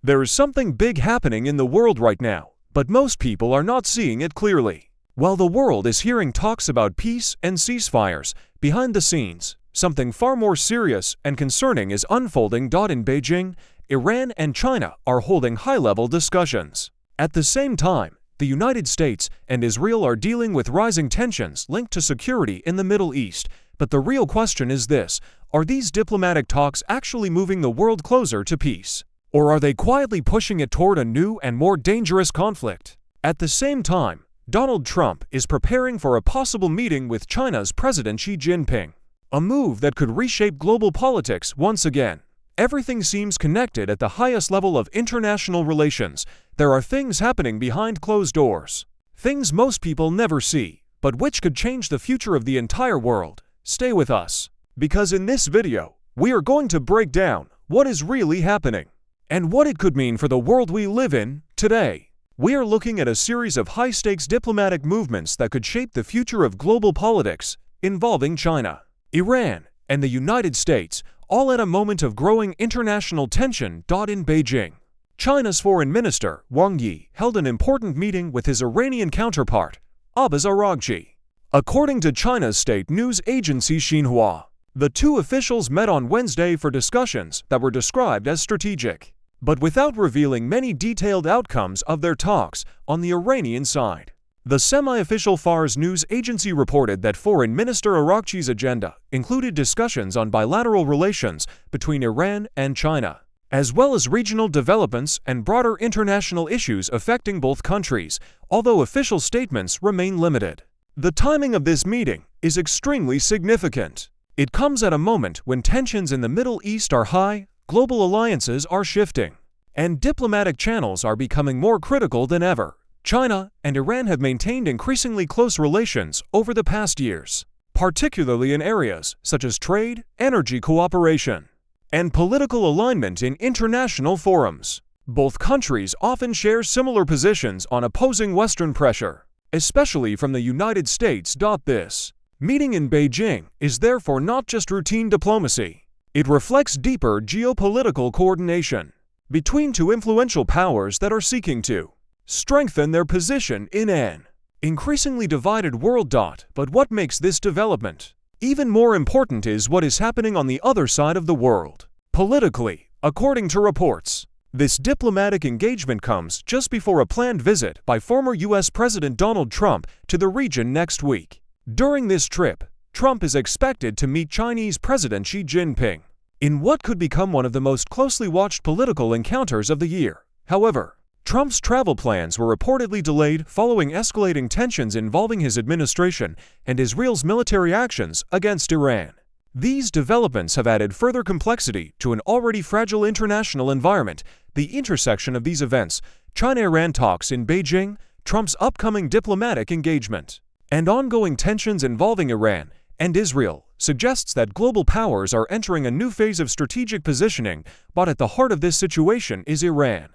There is something big happening in the world right now, but most people are not seeing it clearly. While the world is hearing talks about peace and ceasefires, behind the scenes, something far more serious and concerning is unfolding. In Beijing, Iran and China are holding high-level discussions. At the same time, the United States and Israel are dealing with rising tensions linked to security in the Middle East. But the real question is this: are these diplomatic talks actually moving the world closer to peace? Or are they quietly pushing it toward a new and more dangerous conflict? At the same time, Donald Trump is preparing for a possible meeting with China's President Xi Jinping, a move that could reshape global politics once again. Everything seems connected at the highest level of international relations. There are things happening behind closed doors, things most people never see, but which could change the future of the entire world. Stay with us, because in this video, we are going to break down what is really happening and what it could mean for the world we live in today. We are looking at a series of high-stakes diplomatic movements that could shape the future of global politics, involving China, Iran, and the United States, all at a moment of growing international tension. In Beijing, China's Foreign Minister, Wang Yi, held an important meeting with his Iranian counterpart, Abbas Araghchi. According to China's state news agency Xinhua, the two officials met on Wednesday for discussions that were described as strategic, but without revealing many detailed outcomes of their talks on the Iranian side. The semi-official Fars news agency reported that Foreign Minister Araghchi's agenda included discussions on bilateral relations between Iran and China, as well as regional developments and broader international issues affecting both countries, although official statements remain limited. The timing of this meeting is extremely significant. It comes at a moment when tensions in the Middle East are high, global alliances are shifting, and diplomatic channels are becoming more critical than ever. China and Iran have maintained increasingly close relations over the past years, particularly in areas such as trade, energy cooperation, and political alignment in international forums. Both countries often share similar positions on opposing Western pressure, especially from the United States. This meeting in Beijing is therefore not just routine diplomacy. It reflects deeper geopolitical coordination between two influential powers that are seeking to strengthen their position in an increasingly divided world. But what makes this development even more important is what is happening on the other side of the world. Politically, according to reports, this diplomatic engagement comes just before a planned visit by former U.S. President Donald Trump to the region next week. During this trip, Trump is expected to meet Chinese President Xi Jinping in what could become one of the most closely watched political encounters of the year. However, Trump's travel plans were reportedly delayed following escalating tensions involving his administration and Israel's military actions against Iran. These developments have added further complexity to an already fragile international environment. The intersection of these events, China-Iran talks in Beijing, Trump's upcoming diplomatic engagement, and ongoing tensions involving Iran and Israel, suggests that global powers are entering a new phase of strategic positioning. But at the heart of this situation is Iran,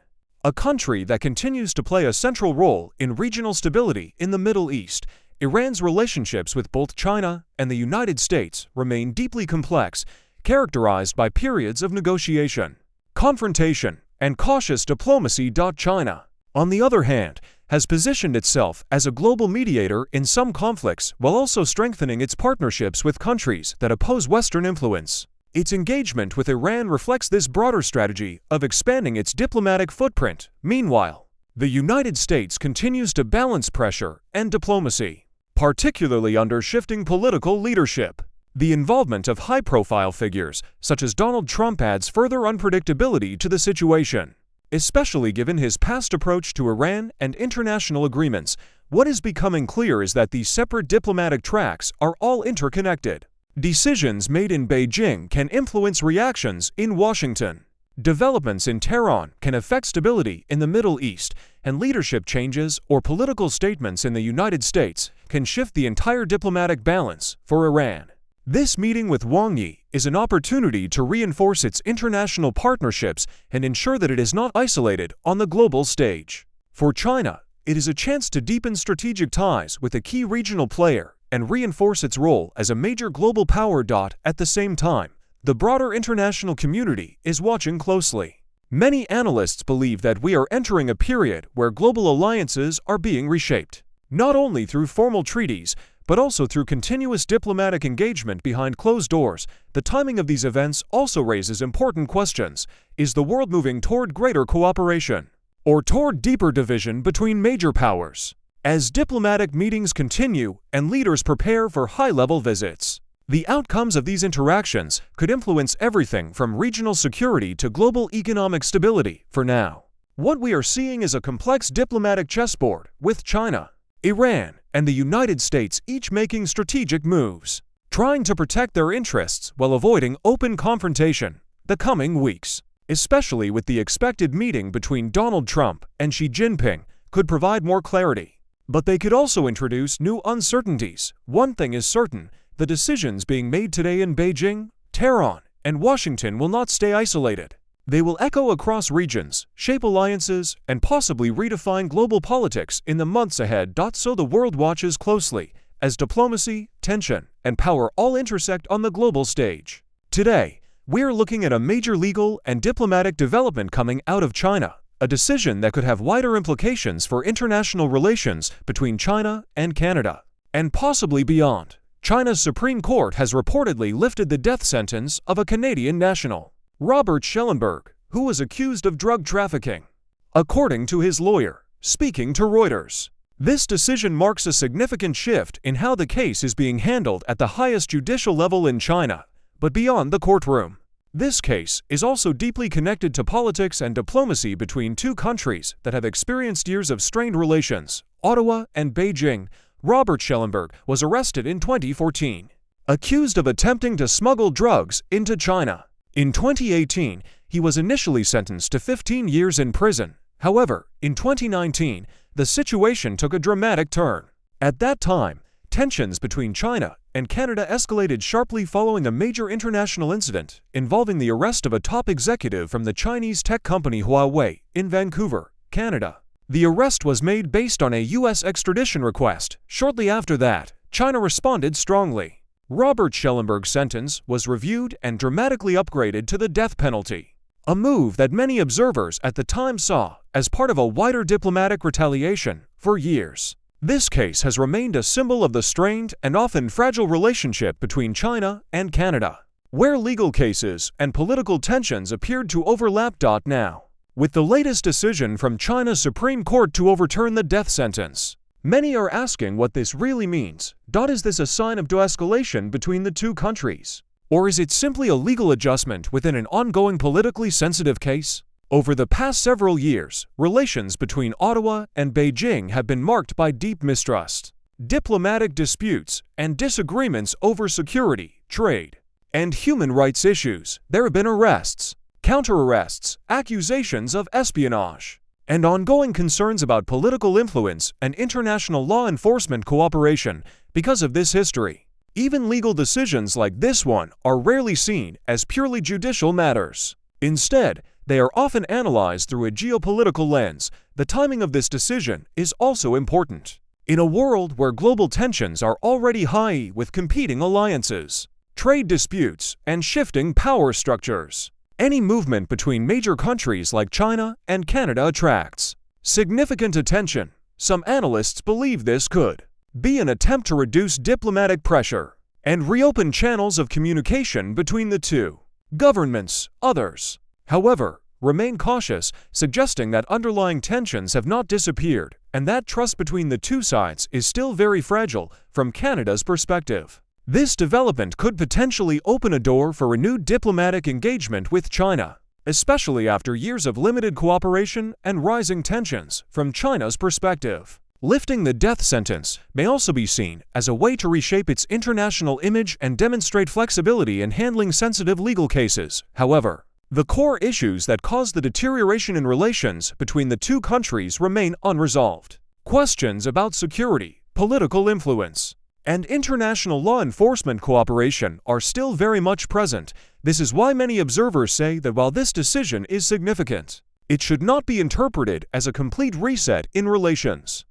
a country that continues to play a central role in regional stability in the Middle East. Iran's relationships with both China and the United States remain deeply complex, characterized by periods of negotiation, confrontation, and cautious diplomacy. China, on the other hand, has positioned itself as a global mediator in some conflicts while also strengthening its partnerships with countries that oppose Western influence. Its engagement with Iran reflects this broader strategy of expanding its diplomatic footprint. Meanwhile, the United States continues to balance pressure and diplomacy, particularly under shifting political leadership. The involvement of high-profile figures, such as Donald Trump, adds further unpredictability to the situation, especially given his past approach to Iran and international agreements. What is becoming clear is that these separate diplomatic tracks are all interconnected. Decisions made in Beijing can influence reactions in Washington. Developments in Tehran can affect stability in the Middle East, and leadership changes or political statements in the United States can shift the entire diplomatic balance for Iran. This meeting with Wang Yi is an opportunity to reinforce its international partnerships and ensure that it is not isolated on the global stage. For China, it is a chance to deepen strategic ties with a key regional player and reinforce its role as a major global power. At the same time, the broader international community is watching closely. Many analysts believe that we are entering a period where global alliances are being reshaped, not only through formal treaties, but also through continuous diplomatic engagement behind closed doors. The timing of these events also raises important questions. Is the world moving toward greater cooperation, or toward deeper division between major powers? As diplomatic meetings continue and leaders prepare for high-level visits, the outcomes of these interactions could influence everything from regional security to global economic stability. For now, what we are seeing is a complex diplomatic chessboard, with China, Iran, and the United States each making strategic moves, trying to protect their interests while avoiding open confrontation. The coming weeks, especially with the expected meeting between Donald Trump and Xi Jinping, could provide more clarity. But they could also introduce new uncertainties. One thing is certain: the decisions being made today in Beijing, Tehran, and Washington will not stay isolated. They will echo across regions, shape alliances, and possibly redefine global politics in the months ahead. So the world watches closely as diplomacy, tension, and power all intersect on the global stage. Today, we're looking at a major legal and diplomatic development coming out of China, a decision that could have wider implications for international relations between China and Canada, and possibly beyond. China's Supreme Court has reportedly lifted the death sentence of a Canadian national, Robert Schellenberg, who was accused of drug trafficking. According to his lawyer, speaking to Reuters, this decision marks a significant shift in how the case is being handled at the highest judicial level in China. But beyond the courtroom, this case is also deeply connected to politics and diplomacy between two countries that have experienced years of strained relations. Ottawa and Beijing. Robert Schellenberg was arrested in 2014, accused of attempting to smuggle drugs into China. In 2018, he was initially sentenced to 15 years in prison. However, in 2019, the situation took a dramatic turn. At that time, tensions between China and Canada escalated sharply following a major international incident involving the arrest of a top executive from the Chinese tech company Huawei in Vancouver, Canada. The arrest was made based on a U.S. extradition request. Shortly after that, China responded strongly. Robert Schellenberg's sentence was reviewed and dramatically upgraded to the death penalty, a move that many observers at the time saw as part of a wider diplomatic retaliation. For years, this case has remained a symbol of the strained and often fragile relationship between China and Canada, where legal cases and political tensions appeared to overlap. Now, with the latest decision from China's Supreme Court to overturn the death sentence, many are asking what this really means. Is this a sign of de-escalation between the two countries? Or is it simply a legal adjustment within an ongoing politically sensitive case? Over the past several years, relations between Ottawa and Beijing have been marked by deep mistrust, diplomatic disputes, and disagreements over security, trade, and human rights issues. There have been arrests, counter-arrests, accusations of espionage, and ongoing concerns about political influence and international law enforcement cooperation. Because of this history, even legal decisions like this one are rarely seen as purely judicial matters. Instead, they are often analyzed through a geopolitical lens. The timing of this decision is also important. In a world where global tensions are already high with competing alliances, trade disputes, and shifting power structures, any movement between major countries like China and Canada attracts significant attention. Some analysts believe this could be an attempt to reduce diplomatic pressure and reopen channels of communication between the two governments. Others, however, remain cautious, suggesting that underlying tensions have not disappeared and that trust between the two sides is still very fragile. From Canada's perspective, this development could potentially open a door for renewed diplomatic engagement with China, especially after years of limited cooperation and rising tensions. From China's perspective, lifting the death sentence may also be seen as a way to reshape its international image and demonstrate flexibility in handling sensitive legal cases. However, the core issues that caused the deterioration in relations between the two countries remain unresolved. Questions about security, political influence, and international law enforcement cooperation are still very much present. This is why many observers say that while this decision is significant, it should not be interpreted as a complete reset in relations.